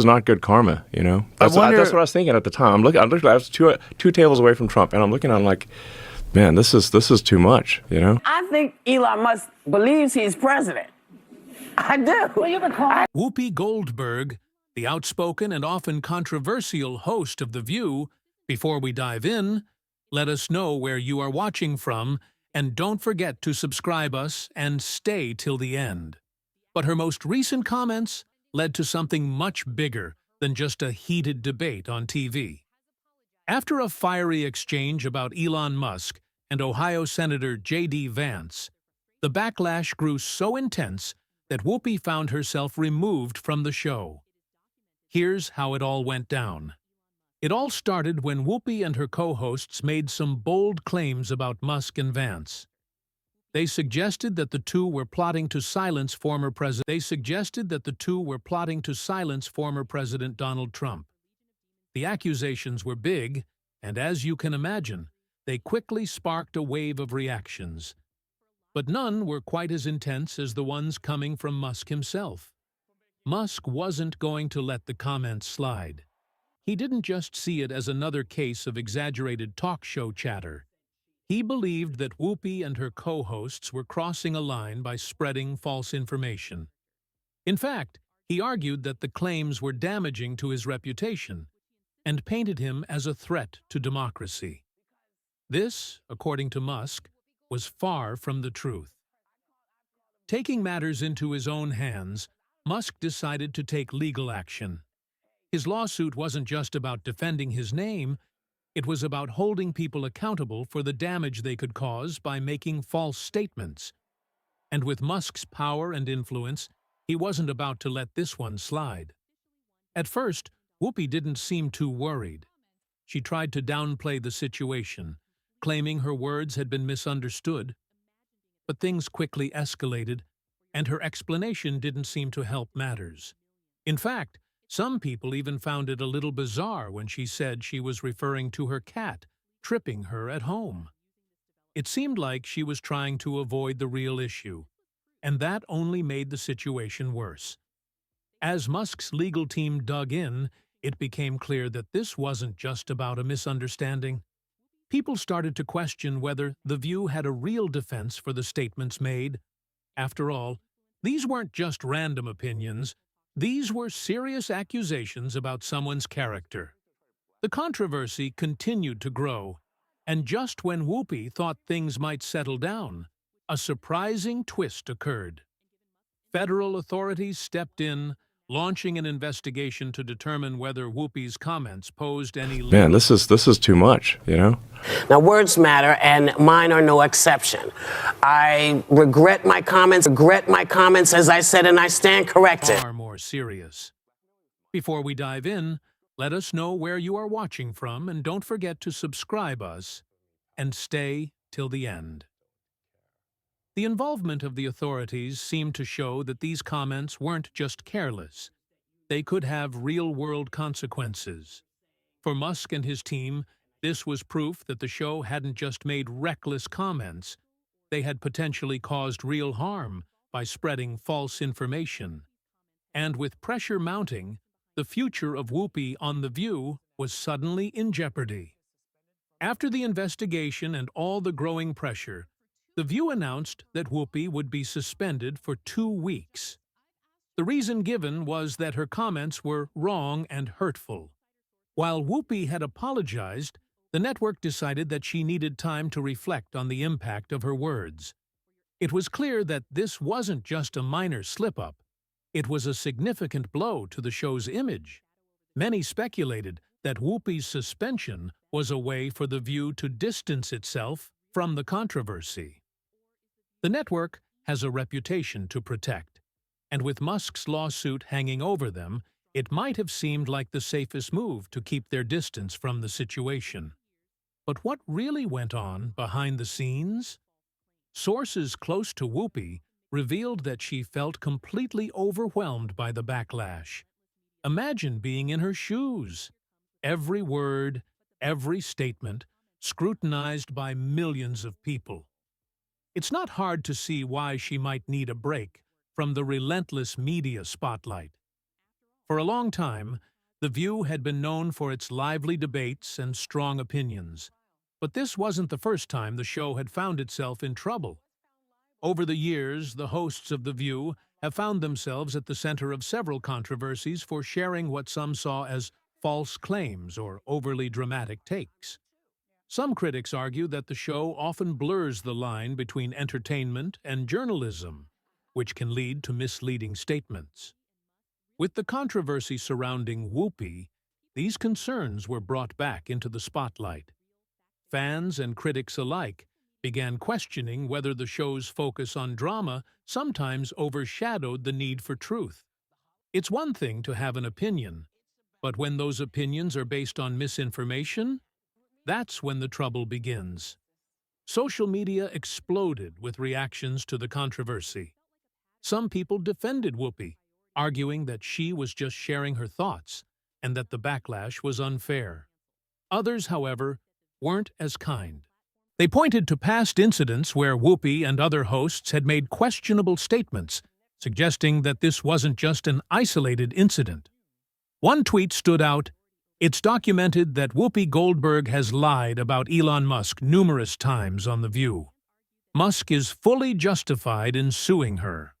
is not good karma, you know? That's what I was thinking at the time. I was two tables away from Trump, and I'm looking on like, man, this is too much, you know? I think Elon Musk believes he's president. I do. Well, you recall Whoopi Goldberg, the outspoken and often controversial host of The View. Before we dive in, let us know where you are watching from, and don't forget to subscribe us and stay till the end. But her most recent comments led to something much bigger than just a heated debate on TV. After a fiery exchange about Elon Musk and Ohio Senator J.D. Vance, the backlash grew so intense that Whoopi found herself removed from the show. Here's how it all went down. It all started when Whoopi and her co-hosts made some bold claims about Musk and Vance. They suggested that the two were plotting to silence former President Donald Trump. The accusations were big, and as you can imagine, they quickly sparked a wave of reactions. But none were quite as intense as the ones coming from Musk himself. Musk wasn't going to let the comments slide. He didn't just see it as another case of exaggerated talk show chatter. He believed that Whoopi and her co-hosts were crossing a line by spreading false information. In fact, he argued that the claims were damaging to his reputation and painted him as a threat to democracy. This, according to Musk, was far from the truth. Taking matters into his own hands, Musk decided to take legal action. His lawsuit wasn't just about defending his name, it was about holding people accountable for the damage they could cause by making false statements. And with Musk's power and influence, he wasn't about to let this one slide. At first, Whoopi didn't seem too worried. She tried to downplay the situation, claiming her words had been misunderstood. But things quickly escalated, and her explanation didn't seem to help matters. In fact, some people even found it a little bizarre when she said she was referring to her cat tripping her at home. It seemed like she was trying to avoid the real issue, and that only made the situation worse. As Musk's legal team dug in, it became clear that this wasn't just about a misunderstanding. People started to question whether The View had a real defense for the statements made. After all, these weren't just random opinions. These were serious accusations about someone's character. The controversy continued to grow, and just when Whoopi thought things might settle down, a surprising twist occurred. Federal authorities stepped in, launching an investigation to determine whether Whoopi's comments posed any... Man, this is too much, you know? Now, words matter, and mine are no exception. I regret my comments, as I said, and I stand corrected. Far more serious. Before we dive in, let us know where you are watching from, and don't forget to subscribe us and stay till the end. The involvement of the authorities seemed to show that these comments weren't just careless. They could have real-world consequences. For Musk and his team, this was proof that the show hadn't just made reckless comments. They had potentially caused real harm by spreading false information. And with pressure mounting, the future of Whoopi on The View was suddenly in jeopardy. After the investigation and all the growing pressure, The View announced that Whoopi would be suspended for 2 weeks. The reason given was that her comments were wrong and hurtful. While Whoopi had apologized, the network decided that she needed time to reflect on the impact of her words. It was clear that this wasn't just a minor slip-up. It was a significant blow to the show's image. Many speculated that Whoopi's suspension was a way for The View to distance itself from the controversy. The network has a reputation to protect, and with Musk's lawsuit hanging over them, it might have seemed like the safest move to keep their distance from the situation. But what really went on behind the scenes? Sources close to Whoopi revealed that she felt completely overwhelmed by the backlash. Imagine being in her shoes. Every word, every statement, scrutinized by millions of people. It's not hard to see why she might need a break from the relentless media spotlight. For a long time, The View had been known for its lively debates and strong opinions. But this wasn't the first time the show had found itself in trouble. Over the years, the hosts of The View have found themselves at the center of several controversies for sharing what some saw as false claims or overly dramatic takes. Some critics argue that the show often blurs the line between entertainment and journalism, which can lead to misleading statements. With the controversy surrounding Whoopi, these concerns were brought back into the spotlight. Fans and critics alike began questioning whether the show's focus on drama sometimes overshadowed the need for truth. It's one thing to have an opinion, but when those opinions are based on misinformation, that's when the trouble begins. Social media exploded with reactions to the controversy. Some people defended Whoopi, arguing that she was just sharing her thoughts and that the backlash was unfair. Others, however, weren't as kind. They pointed to past incidents where Whoopi and other hosts had made questionable statements, suggesting that this wasn't just an isolated incident. One tweet stood out: "It's documented that Whoopi Goldberg has lied about Elon Musk numerous times on The View. Musk is fully justified in suing her."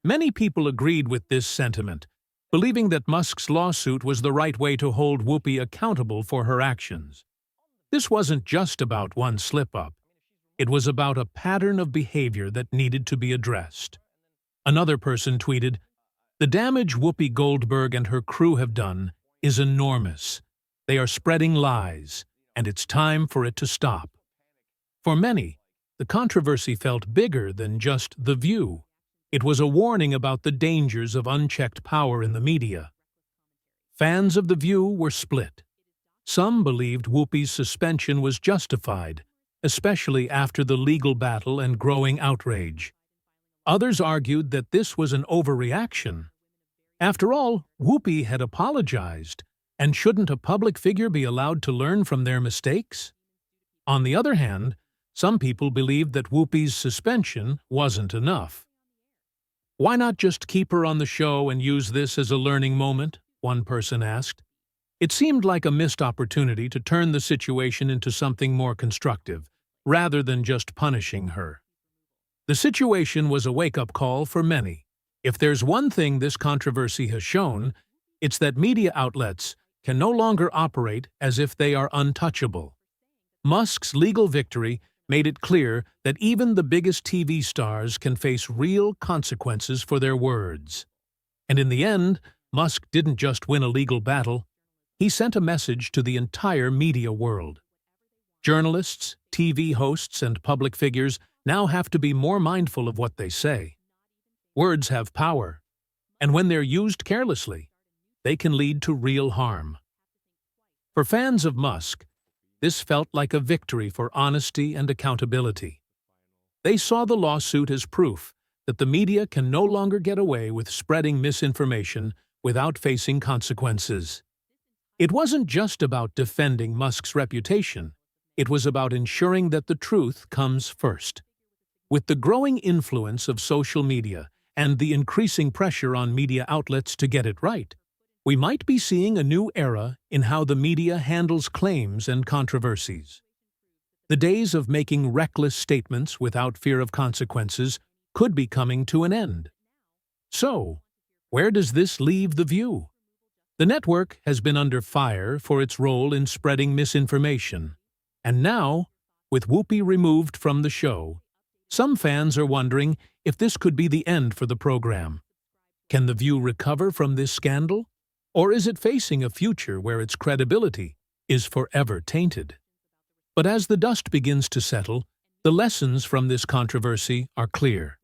Many people agreed with this sentiment, believing that Musk's lawsuit was the right way to hold Whoopi accountable for her actions. This wasn't just about one slip-up. It was about a pattern of behavior that needed to be addressed. Another person tweeted, "The damage Whoopi Goldberg and her crew have done is enormous. They are spreading lies, and it's time for it to stop." For many, the controversy felt bigger than just The View. It was a warning about the dangers of unchecked power in the media. Fans of The View were split. Some believed Whoopi's suspension was justified, especially after the legal battle and growing outrage. Others argued that this was an overreaction. After all, Whoopi had apologized, and shouldn't a public figure be allowed to learn from their mistakes? On the other hand, some people believed that Whoopi's suspension wasn't enough. "Why not just keep her on the show and use this as a learning moment?" one person asked. It seemed like a missed opportunity to turn the situation into something more constructive, rather than just punishing her. The situation was a wake-up call for many. If there's one thing this controversy has shown, it's that media outlets can no longer operate as if they are untouchable. Musk's legal victory made it clear that even the biggest TV stars can face real consequences for their words. And in the end, Musk didn't just win a legal battle, he sent a message to the entire media world. Journalists, TV hosts, and public figures now have to be more mindful of what they say. Words have power, and when they're used carelessly, they can lead to real harm. For fans of Musk, this felt like a victory for honesty and accountability. They saw the lawsuit as proof that the media can no longer get away with spreading misinformation without facing consequences. It wasn't just about defending Musk's reputation, it was about ensuring that the truth comes first. With the growing influence of social media and the increasing pressure on media outlets to get it right, we might be seeing a new era in how the media handles claims and controversies. The days of making reckless statements without fear of consequences could be coming to an end. So, where does this leave The View? The network has been under fire for its role in spreading misinformation, and now, with Whoopi removed from the show, some fans are wondering if this could be the end for the program. Can The View recover from this scandal? Or is it facing a future where its credibility is forever tainted? But as the dust begins to settle, the lessons from this controversy are clear.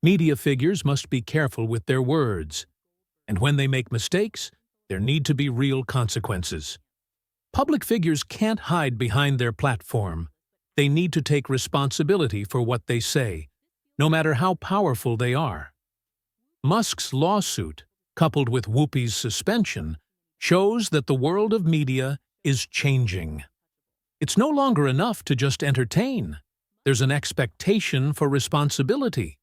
Media figures must be careful with their words, and when they make mistakes, there need to be real consequences. Public figures can't hide behind their platform. They need to take responsibility for what they say, no matter how powerful they are. Musk's lawsuit, coupled with Whoopi's suspension, shows that the world of media is changing. It's no longer enough to just entertain. There's an expectation for responsibility.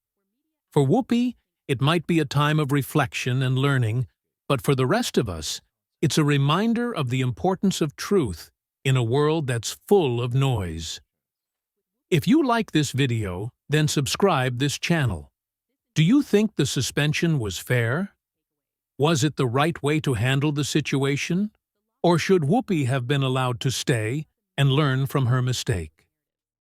For Whoopi, it might be a time of reflection and learning, But for the rest of us, it's a reminder of the importance of truth in a world that's full of noise. If you like this video, then subscribe this channel. Do you think the suspension was fair? Was it the right way to handle the situation? Or should Whoopi have been allowed to stay and learn from her mistake?